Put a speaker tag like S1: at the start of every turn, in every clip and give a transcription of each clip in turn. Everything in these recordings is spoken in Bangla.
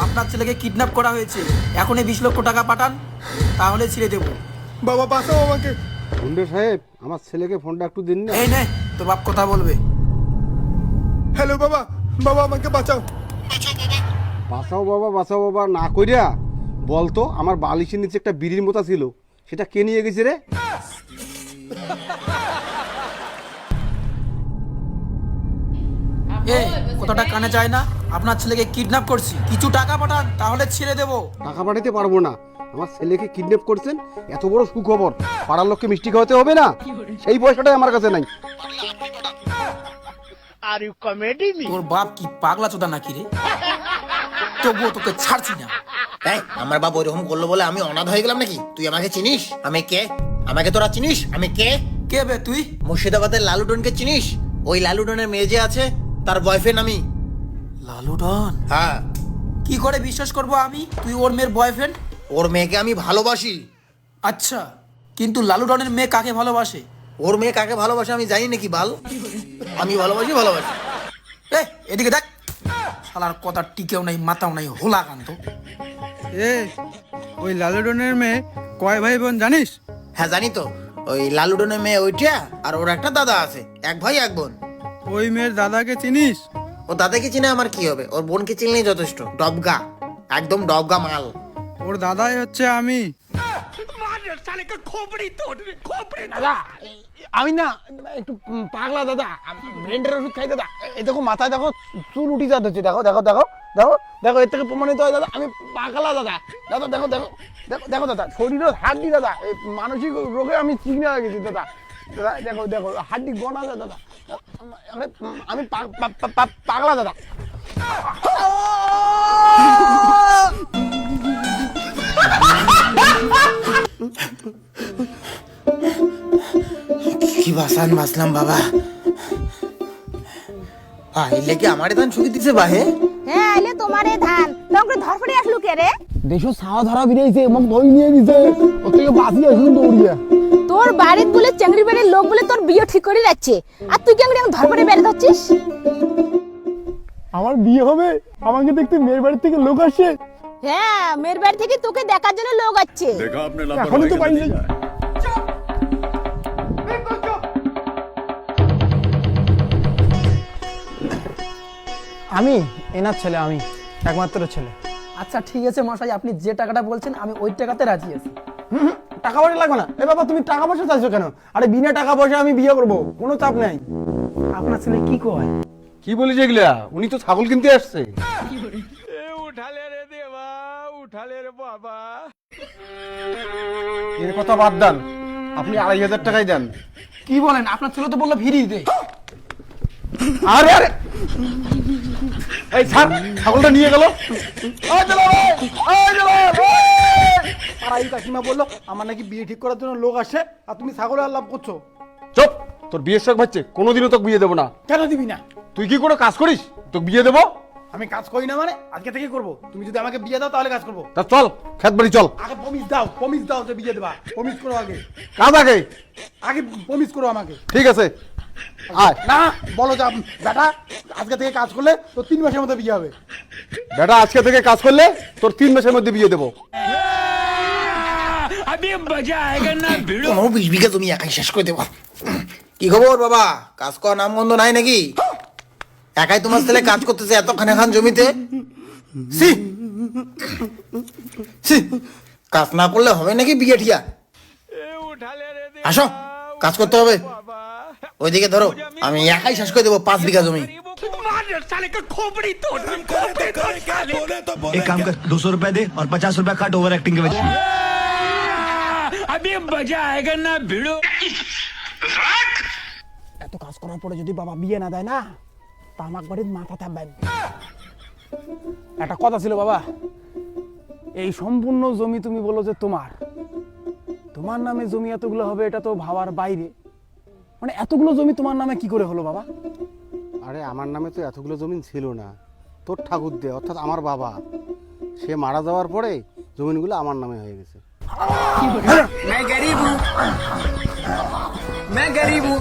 S1: আপনার ছেলেকে কিডন্যাপ করা হয়েছে, এখনই 20 লক্ষ টাকা পাঠান, তাহলে ছেড়ে দেবো।
S2: বাবা বাঁচাও আমাকে।
S3: গুন্ডে সাহেব, আমার ছেলেকে ফোনটা একটু দিন না।
S1: এই নে, তোর বাপ কথা বলবে।
S2: হ্যালো বাবা, বাবা আমাকে বাঁচাও।
S3: বাঁচাও বাবা না কইরা বলতো, আমার বালিশের নিচে একটা বিড়ির মতো ছিল, সেটা কে নিয়ে গেছে রে?
S1: এই কথাটা কানে যায় না? আপনার ছেলেকে কিডন্যাপ করছি, কিছু টাকা পাঠান, তাহলে ছেড়ে দেবো।
S3: টাকা পাঠাতে পারবো না। আমার ছেলেকে কিডন্যাপ করছেন, এত বড় সুখবর, পাড়ার লোককে মিষ্টি খাওয়াতে হবে না? সেই পয়সাটাই আমার কাছে নাই।
S1: তোর বাপ কি পাগলা চোদা নাকি রে? তবুও তোকে ছাড়ছি না।
S4: এই আমার বাপ ওইরকম করলো বলে আমি অনাথ হয়ে গেলাম নাকি? তুই আমাকে চিনিস? আমি কে? আমাকে তোরা চিনিস? আমি কে?
S1: কে বে তুই?
S4: মুর্শিদাবাদের লালুটনকে চিনিস? ওই লালুটনের মেয়ে যে আছে, তার বয়ফ্রেন্ড আমি।
S1: লালু ডন?
S4: হ্যাঁ।
S1: কি করে বিশ্বাস করবো আমি তুই ওর মেয়ের বয়ফ্রেন্ড?
S4: ওর মেয়েকে আমি ভালোবাসি।
S1: আচ্ছা, কিন্তু লালু ডনের মেয়ে কাকে ভালোবাসে?
S4: ওর মেয়ে কাকে ভালোবাসে আমি জানি নাকি বাল? আমি ভালোবাসি।
S1: এ এদিকে দেখ, শালার কথা টিকেও নাই, মাথাও নাই, হোলা কান্ত।
S5: এ ওই লালুডনের মেয়ে কয় ভাই বোন জানিস?
S4: হ্যাঁ জানি তো, ওই লালুটনের মেয়ে ওইটা, আর ওর একটা দাদা আছে, এক ভাই এক বোন।
S5: ওই মেয়ের দাদাকে চিনিস?
S4: ও দাদাকে চিনে আমার কি হবে? ওর বোনকে চিনলেই যথেষ্ট। ডবগা, একদম ডবগা মাল।
S5: ওর দাদাই হচ্ছে আমি।
S2: দাদা আমি না একটু পাগলা দাদা, ব্রেন্ডের ওষুধ খাই দাদা। এই দেখো মাথায় দেখো চুল উঠি যাচ্ছে, দেখো দেখো দেখো দেখো দেখো, এর থেকে প্রমাণিত হয় দাদা আমি পাগলা দাদা। দাদা দেখো দেখো দেখো দেখো দাদা, শরীরের হাড্ডি দাদা, এই মানসিক রোগে আমি চিকনা হয়ে গেছি দাদা। দাদা দেখো দেখো হাড্ডি গোনা আছে দাদা, আমি পাগলা দাদা।
S4: কি বাসান বাসলাম বাবা। আইলে কি আমারে ধান শুকি দিছে বাহে?
S6: হ্যাঁ আইলে তোমারে ধান তোকে ধরফড়ে আসলু কে রে?
S2: দেশো ছাওয়া ধরা বেরিয়েছে, মোক ধই নিয়ে গেছে, ওর থেকে বাঁচি আসুন দৌড়িয়া।
S6: তোর বাড়ির বলে চেংড়ি বাড়ির লোক বলে তোর বিয়ে ঠিক করে যাচ্ছে, আর তুই কেমন ধরফড়ে বেড়ে যাচ্ছিস?
S2: আমার বিয়ে হবে, আমাকে দেখতে মেয়ের বাড়ি থেকে লোক আসছে।
S6: হ্যাঁ, মেয়ের বাড়ি থেকে তোকে দেখার জন্য লোক আসছে।
S2: এখনই তো বাড়ি যাই। আমি এনার ছেলে, আমি একমাত্র ছেলে।
S1: আচ্ছা ঠিক আছে মশাই, আপনি যে টাকাটা বলছেন আমি ওই টাকাতে রাজি আছি।
S2: টাকা পয়সা লাগবে না। এ বাবা তুমি টাকা পয়সা চাইছো কেন? আরে বিনা টাকা পয়সা আমি বিয়ে করবো, কোনো চাপ নাই।
S1: আপনার ছেলে কি কয়?
S3: কি বলিস এগুলা? উনি তো ছাগল কিনতে আসছে। এর কথা বাদ দেন, আপনি 2,500 টাকাই দেন।
S1: কি বলেন? আপনার ছেলে তো বললো ফিরিয়ে দে।
S3: আরে আরে, এই ছাড়, ছাগলটা নিয়ে গেল।
S2: পাড়াই কাকিমা বললো আমার নাকি বিয়ে ঠিক করার জন্য লোক আসে, আর তুমি ছাগলের আলাপ করছো।
S3: চুপ, তোর বিয়ের শখ বাচ্চে, কোনোদিনও তোকে বিয়ে দেবো না।
S2: কেন দিবি না?
S3: তুই কি কোনো কাজ করিস তোকে বিয়ে দেবো?
S2: আমি কাজ করি না মানে আজকে থেকে করবো। তুমি যদি আমাকে বিয়ে দাও তাহলে কাজ করবো।
S3: তা চল, খেত বাড়ি চল।
S2: আগে প্রমিস দাও যে বিয়ে দেবা। প্রমিস করো আগে,
S3: কাজ আগে।
S2: আগে প্রমিস করো আমাকে।
S3: ঠিক আছে, আয়।
S2: না বলো যা বেটা, আজকে থেকে কাজ করলে তো 3 মাসের মধ্যে বিয়ে হবে।
S3: বেটা আজকে থেকে কাজ করলে তোর 3 মাসের মধ্যে বিয়ে দেবো।
S4: 20 বিঘা তুমি একাই শেষ করে দেবো। কি খবর বাবা? কাজ করার নাম গন্ধ নাই নাকি? একাই তোমার ছেলে কাজ করতেছে এত খান জমিতে। সি সি, কাজ না করলে হবে নাকি বিয়ে ঠিয়া? আসো, কাজ করতে হবে। ওইদিকে ধরো, আমি একাই শেষ করে দেবো 5 বিঘা জমি।
S7: एक काम कर, 200 रुपए दे और 50 रुपए काट ओवर एक्टिंग के वजह।
S2: এত কাজ করার পরে যদি বাবা বিয়ে না দেয় না, তা আমার বাড়ির মাথা থাকবেন। একটা কথা ছিল বাবা, এই সম্পূর্ণ জমি তুমি বলো যে তোমার নামে জমি এতগুলো হবে, এটা তো ভাবার বাইরে। মানে এতগুলো জমি তোমার নামে কি করে হলো বাবা?
S3: আরে আমার নামে তো এতগুলো জমিন ছিল না, তোর ঠাকুর দে অর্থাৎ আমার বাবা, সে মারা যাওয়ার পরে জমিনগুলো আমার নামে হয়ে গেছে।
S1: मैं गरीब हूँ।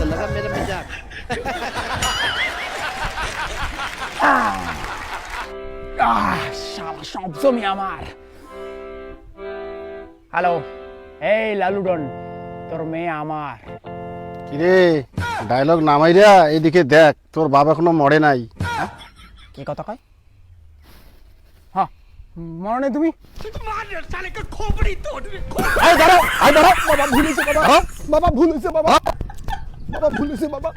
S2: শালা সব জমি আমার। হ্যালো, এই লালুডন, তোর মেয়ে আমার।
S3: কিরে ডায়লগ নামাইরা এদিকে দেখ, তোর বাবা এখনো মরে নাই।
S2: কি কথা কয়? হ্যাঁ, মনে নেই তুমি? এই দাঁড়াও, বাবা ভুল হয়েছে বাবা, বাবা ভুল হয়েছে বাবা, বাবা ভুল হয়েছে বাবা।